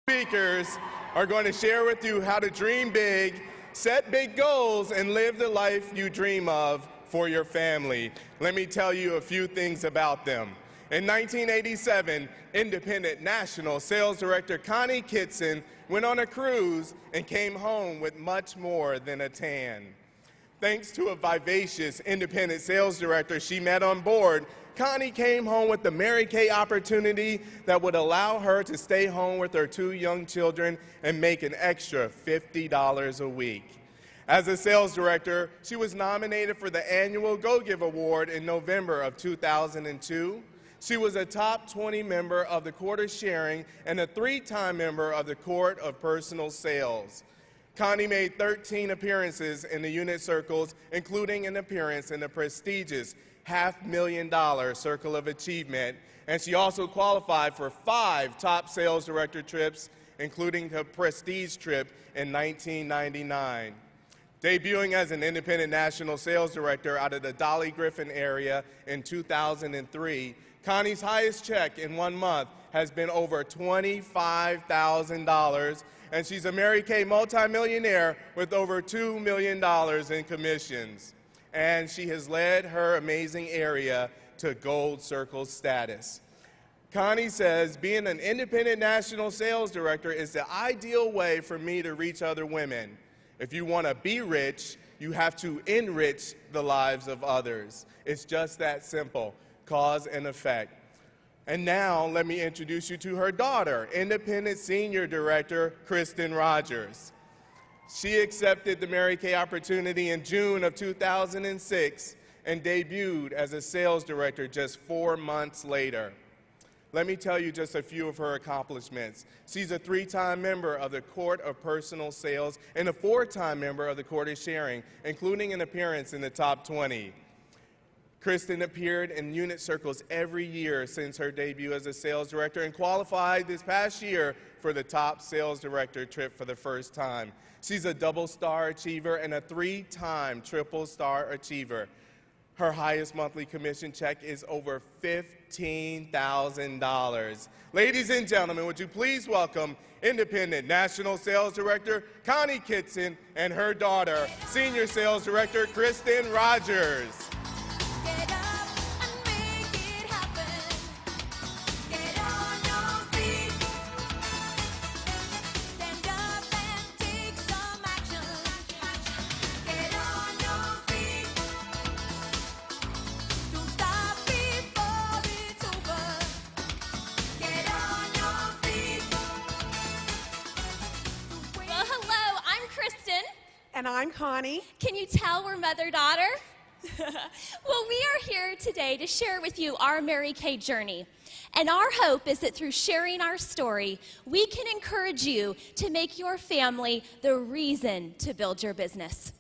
Speakers are going to share with you how to dream big, set big goals, and live the life you dream of for your family. Let me tell you a few things about them. In 1987, independent national sales director Connie Kitson went on a cruise and came home with much more than a tan. Thanks to a vivacious independent sales director she met on board, Connie came home with the Mary Kay opportunity that would allow her to stay home with her 2 young children and make an extra $50 a week. As a sales director, she was nominated for the annual Go Give Award in November of 2002. She was a top 20 member of the Court of Sharing and a 3-time member of the Court of Personal Sales. Connie made 13 appearances in the unit circles, including an appearance in the prestigious $500,000 Circle of Achievement, and she also qualified for 5 top sales director trips, including the Prestige trip in 1999. Debuting as an independent national sales director out of the Dolly Griffin area in 2003, Connie's highest check in 1 month has been over $25,000, and she's a Mary Kay multimillionaire with over $2 million in commissions. And she has led her amazing area to Gold Circle status. Connie says, being an independent national sales director is the ideal way for me to reach other women. If you want to be rich, you have to enrich the lives of others. It's just that simple, cause and effect. And now, let me introduce you to her daughter, independent senior director, Kristen Rogers. She accepted the Mary Kay opportunity in June of 2006 and debuted as a sales director just 4 months later. Let me tell you just a few of her accomplishments. She's a 3-time member of the Court of Personal Sales and a 4-time member of the Court of Sharing, including an appearance in the top 20. Kristen appeared in unit circles every year since her debut as a sales director and qualified this past year for the top sales director trip for the first time. She's a double-star achiever and a 3-time triple-star achiever. Her highest monthly commission check is over $15,000. Ladies and gentlemen, would you please welcome independent national sales director Connie Kitson and her daughter, senior sales director Kristen Rogers. And I'm Connie. Can you tell we're mother-daughter? Well, we are here today to share with you our Mary Kay journey. And our hope is that through sharing our story, we can encourage you to make your family the reason to build your business.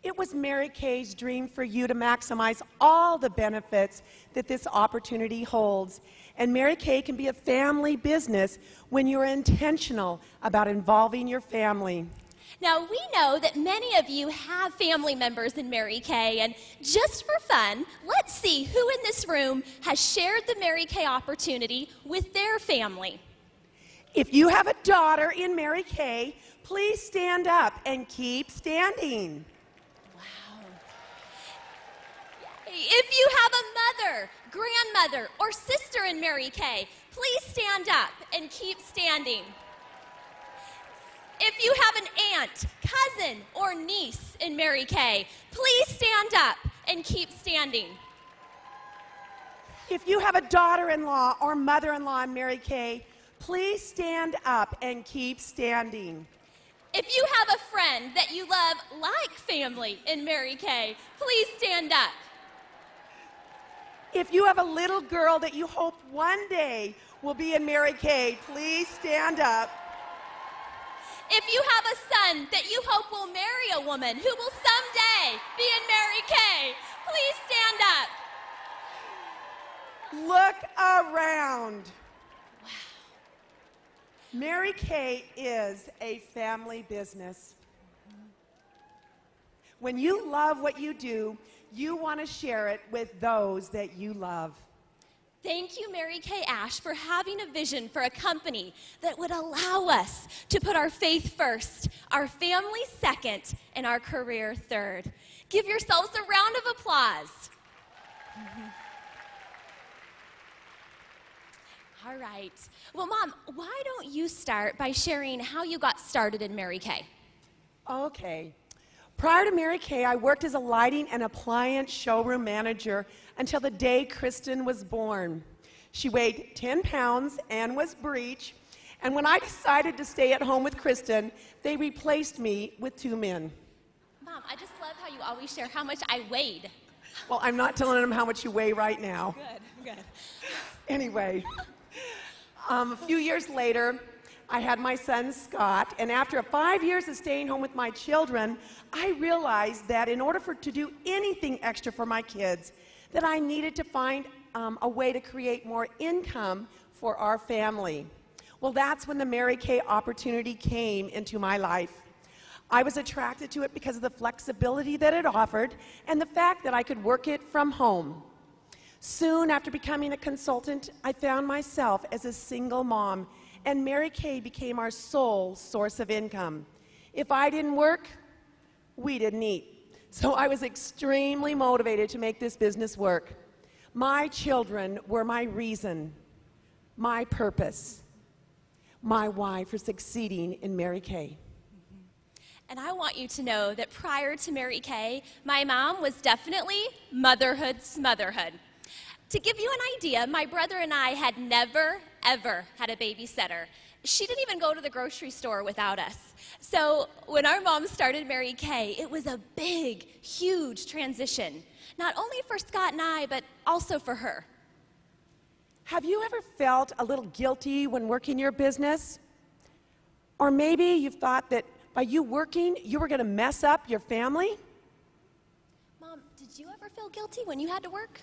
It was Mary Kay's dream for you to maximize all the benefits that this opportunity holds. And Mary Kay can be a family business when you're intentional about involving your family. Now, we know that many of you have family members in Mary Kay, and just for fun, let's see who in this room has shared the Mary Kay opportunity with their family. If you have a daughter in Mary Kay, please stand up and keep standing. Wow. If you have a mother, grandmother, or sister in Mary Kay, please stand up and keep standing. If you have an aunt, cousin, or niece in Mary Kay, please stand up and keep standing. If you have a daughter-in-law or mother-in-law in Mary Kay, please stand up and keep standing. If you have a friend that you love like family in Mary Kay, please stand up. If you have a little girl that you hope one day will be in Mary Kay, please stand up. If you have a son that you hope will marry a woman who will someday be in Mary Kay, please stand up. Look around. Wow. Mary Kay is a family business. When you love what you do, you want to share it with those that you love. Thank you, Mary Kay Ash, for having a vision for a company that would allow us to put our faith first, our family second, and our career third. Give yourselves a round of applause. All right. Well, Mom, why don't you start by sharing how you got started in Mary Kay? Okay. Prior to Mary Kay, I worked as a lighting and appliance showroom manager until the day Kristen was born. She weighed 10 pounds and was breech, and when I decided to stay at home with Kristen, they replaced me with 2 men. Mom, I just love how you always share how much I weighed. Well, I'm not telling them how much you weigh right now. Good. Anyway, a few years later, I had my son Scott, and after 5 years of staying home with my children, I realized that in order to do anything extra for my kids, that I needed to find a way to create more income for our family. Well, that's when the Mary Kay opportunity came into my life. I was attracted to it because of the flexibility that it offered and the fact that I could work it from home. Soon after becoming a consultant, I found myself as a single mom, and Mary Kay became our sole source of income. If I didn't work, we didn't eat. So I was extremely motivated to make this business work. My children were my reason, my purpose, my why for succeeding in Mary Kay. And I want you to know that prior to Mary Kay, my mom was definitely motherhood smotherhood. To give you an idea, my brother and I had never, ever had a babysitter. She didn't even go to the grocery store without us. So when our mom started Mary Kay, it was a big, huge transition, not only for Scott and I, but also for her. Have you ever felt a little guilty when working your business? Or maybe you've thought that by you working, you were going to mess up your family? Mom, did you ever feel guilty when you had to work?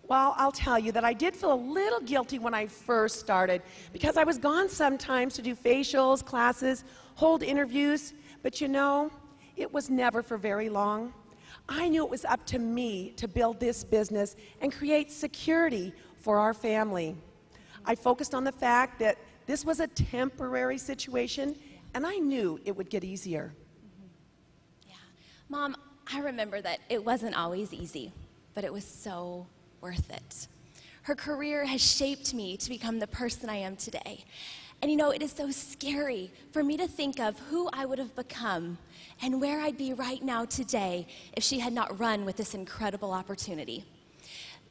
Well, I'll tell you that I did feel a little guilty when I first started because I was gone sometimes to do facials, classes, hold interviews, but you know, it was never for very long. I knew it was up to me to build this business and create security for our family. I focused on the fact that this was a temporary situation, and I knew it would get easier. Yeah. Mom, I remember that it wasn't always easy, but it was so worth it. Her career has shaped me to become the person I am today. And you know, it is so scary for me to think of who I would have become and where I'd be right now today if she had not run with this incredible opportunity.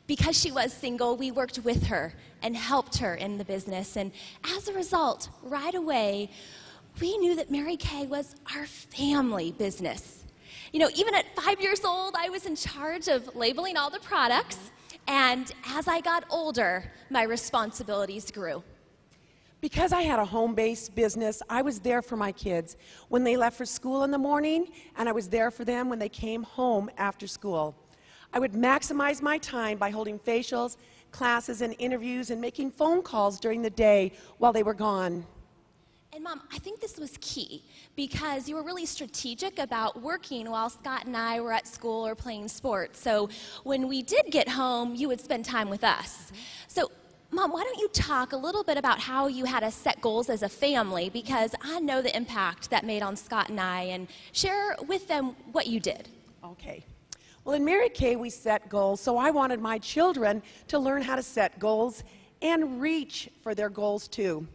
Because she was single, we worked with her and helped her in the business. And as a result, right away, we knew that Mary Kay was our family business. You know, even at 5 years old, I was in charge of labeling all the products. And as I got older, my responsibilities grew. Because I had a home-based business, I was there for my kids when they left for school in the morning, and I was there for them when they came home after school. I would maximize my time by holding facials, classes, and interviews, and making phone calls during the day while they were gone. And Mom, I think this was key because you were really strategic about working while Scott and I were at school or playing sports. So when we did get home, you would spend time with us. So Mom, why don't you talk a little bit about how you had to set goals as a family, because I know the impact that made on Scott and I, and share with them what you did. Okay. Well, in Mary Kay, we set goals, so I wanted my children to learn how to set goals and reach for their goals too.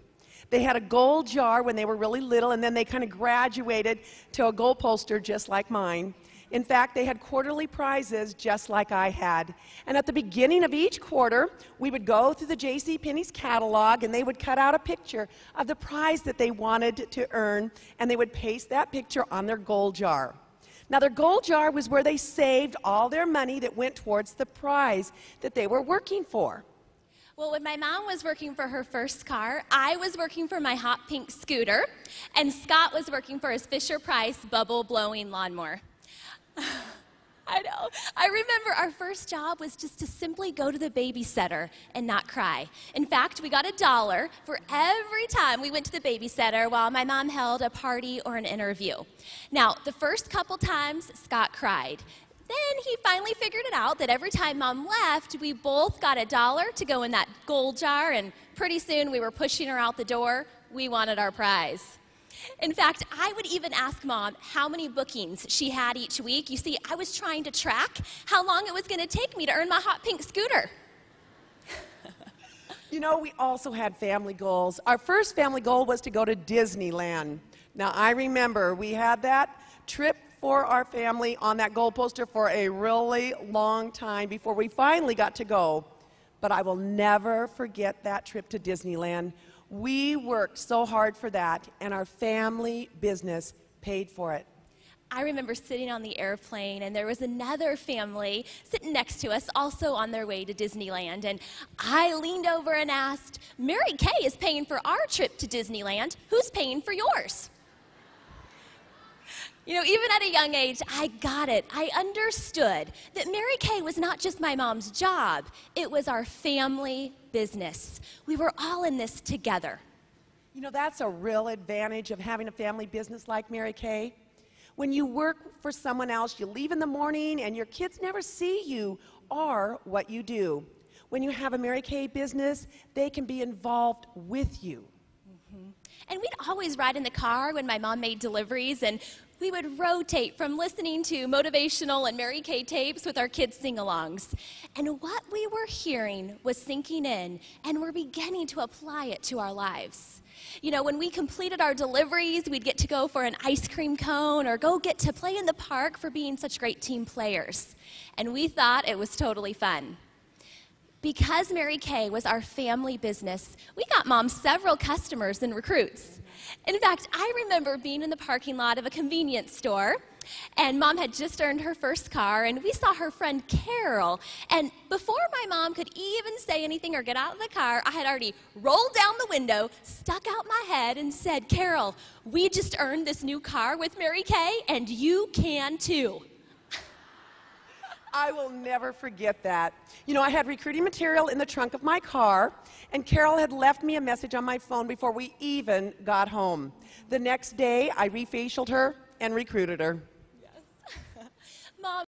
They had a goal jar when they were really little, and then they kind of graduated to a goal poster just like mine. In fact, they had quarterly prizes just like I had. And at the beginning of each quarter, we would go through the JCPenney's catalog, and they would cut out a picture of the prize that they wanted to earn, and they would paste that picture on their goal jar. Now, their goal jar was where they saved all their money that went towards the prize that they were working for. Well, when my mom was working for her first car, I was working for my hot pink scooter, and Scott was working for his Fisher-Price bubble-blowing lawnmower. I know. I remember our first job was just to simply go to the babysitter and not cry. In fact, we got $1 for every time we went to the babysitter while my mom held a party or an interview. Now, the first couple times, Scott cried. Then he finally figured it out that every time Mom left, we both got $1 to go in that gold jar, and pretty soon we were pushing her out the door. We wanted our prize. In fact, I would even ask Mom how many bookings she had each week. You see, I was trying to track how long it was going to take me to earn my hot pink scooter. You know, we also had family goals. Our first family goal was to go to Disneyland. Now, I remember we had that trip for our family on that goal poster for a really long time before we finally got to go. But I will never forget that trip to Disneyland. We worked so hard for that, and our family business paid for it. I remember sitting on the airplane, and there was another family sitting next to us, also on their way to Disneyland. And I leaned over and asked, Mary Kay is paying for our trip to Disneyland. Who's paying for yours? You know, even at a young age, I got it. I understood that Mary Kay was not just my mom's job. It was our family business. We were all in this together. You know, that's a real advantage of having a family business like Mary Kay. When you work for someone else, you leave in the morning and your kids never see you or what you do. When you have a Mary Kay business, they can be involved with you. And we'd always ride in the car when my mom made deliveries, and we would rotate from listening to motivational and Mary Kay tapes with our kids' sing-alongs. And what we were hearing was sinking in, and we're beginning to apply it to our lives. You know, when we completed our deliveries, we'd get to go for an ice cream cone or go get to play in the park for being such great team players. And we thought it was totally fun. Because Mary Kay was our family business, we got Mom several customers and recruits. In fact, I remember being in the parking lot of a convenience store, and Mom had just earned her first car, and we saw her friend Carol. And before my mom could even say anything or get out of the car, I had already rolled down the window, stuck out my head, and said, Carol, we just earned this new car with Mary Kay, and you can too. I will never forget that. You know, I had recruiting material in the trunk of my car, and Carol had left me a message on my phone before we even got home. The next day, I refacialed her and recruited her. Yes. Mom.